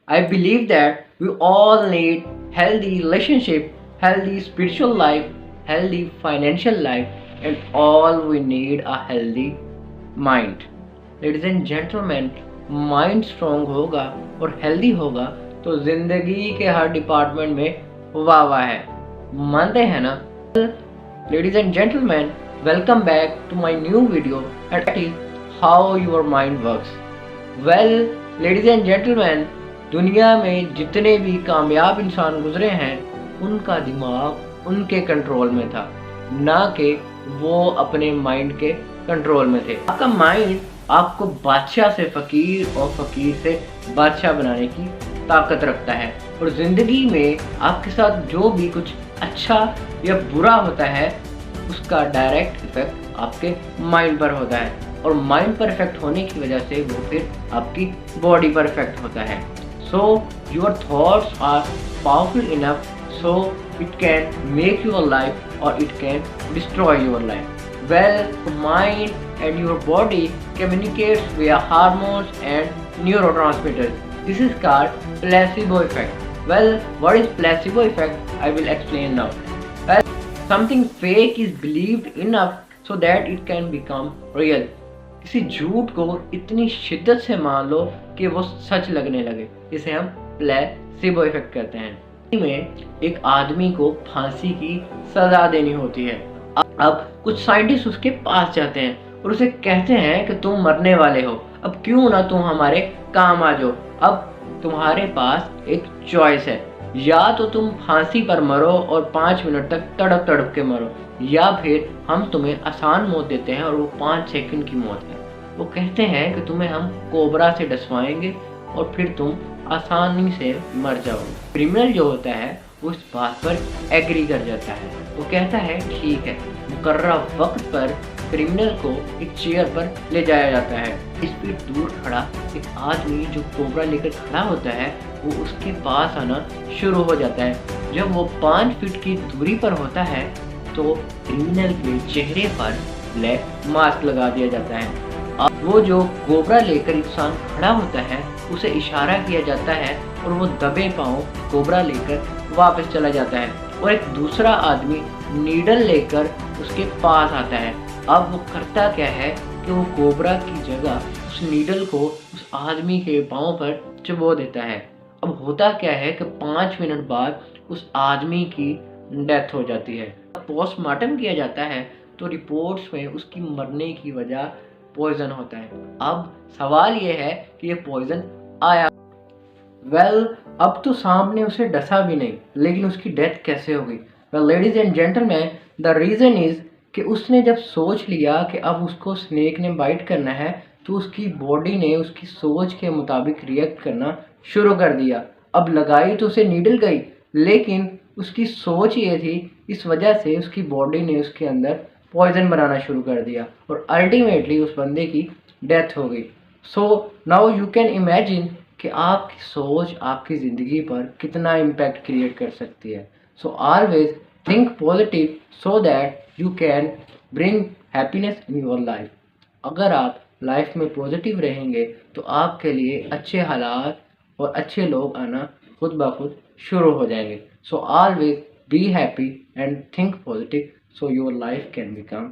I believe that we all need healthy relationship, healthy spiritual life, healthy financial life, and all we need a healthy mind. Ladies and gentlemen, mind strong होगा और healthy होगा तो जिंदगी के हर department में वाह वाह है, मानते हैं ना? Ladies and gentlemen, welcome back to my new video, and that is how your mind works. Well, ladies and gentlemen, दुनिया में जितने भी कामयाब इंसान गुजरे हैं उनका दिमाग उनके कंट्रोल में था, ना कि वो अपने माइंड के कंट्रोल में थे। आपका माइंड आपको बादशाह से फकीर और फकीर से बादशाह बनाने की ताकत रखता है, और ज़िंदगी में आपके साथ जो भी कुछ अच्छा या बुरा होता है उसका डायरेक्ट इफेक्ट आपके माइंड पर होता है, और माइंड पर इफेक्ट होने की वजह से वो फिर आपकी बॉडी पर इफेक्ट होता है। So your thoughts are powerful enough so it can make your life or it can destroy your life. Well, the mind and your body communicates via hormones and neurotransmitters. This is called placebo effect. Well, what is placebo effect? I will explain now. Well, something fake is believed enough so that it can become real. किसी झूठ को इतनी शिद्दत से मान लो कि वो सच लगने लगे, इसे हम प्लेसिबो इफेक्ट कहते हैं। में एक आदमी को फांसी की सजा देनी होती है। अब कुछ साइंटिस्ट उसके पास जाते हैं और उसे कहते हैं कि तुम मरने वाले हो, अब क्यों ना तुम हमारे काम आ जाओ। अब तुम्हारे पास एक चॉइस है, या तो तुम फांसी पर मरो और 5 मिनट तक तड़प तड़प के मरो, या फिर हम तुम्हें आसान मौत देते हैं और वो 5 सेकंड की मौत है। वो कहते हैं कि तुम्हें हम कोबरा से डसवाएंगे और फिर तुम आसानी से मर जाओगे। क्रिमिनल जो होता है वो इस बात पर एग्री कर जाता है, वो कहता है ठीक है। मुकर्रर वक्त पर क्रिमिनल को एक चेयर पर ले जाया जाता है। 20 फीट दूर खड़ा एक आदमी जो कोबरा लेकर खड़ा होता है वो उसके पास आना शुरू हो जाता है। जब वो 5 फीट की दूरी पर होता है तो क्रिमिनल के चेहरे पर ब्लैक मास्क लगा दिया जाता है। अब वो जो कोबरा लेकर इंसान खड़ा होता है उसे इशारा किया जाता है और वो दबे पांव कोबरा लेकर वापस चला जाता है, और एक दूसरा आदमी नीडल लेकर उसके पास आता है। अब वो करता क्या है कि वो कोबरा की जगह उस नीडल को उस आदमी के पांव पर चुभो देता है। अब होता क्या है कि 5 मिनट बाद उस आदमी की डेथ हो जाती है। पोस्टमार्टम किया जाता है तो रिपोर्ट्स में उसकी मरने की वजह पॉइजन होता है। अब सवाल ये है कि ये पॉइजन आया। वेल, अब तो सांप ने उसे डसा भी नहीं, लेकिन उसकी डेथ कैसे हो गई? Well ladies and gentleman, the reason is कि उसने जब सोच लिया कि अब उसको स्नेक ने बाइट करना है तो उसकी बॉडी ने उसकी सोच के मुताबिक रिएक्ट करना शुरू कर दिया। अब लगाई तो उसे नीडल गई, लेकिन उसकी सोच ये थी, इस वजह से उसकी बॉडी ने उसके अंदर पॉइजन बनाना शुरू कर दिया और अल्टीमेटली उस बंदे की डेथ हो गई। So now you can imagine कि आपकी सोच आपकी ज़िंदगी पर कितना इम्पैक्ट क्रिएट कर सकती है। So always think positive so that you can bring happiness in your life. अगर आप लाइफ में पॉजिटिव रहेंगे तो आपके लिए अच्छे हालात और अच्छे लोग आना खुद ब खुद शुरू हो जाएंगे। So always be happy and think positive so your life can become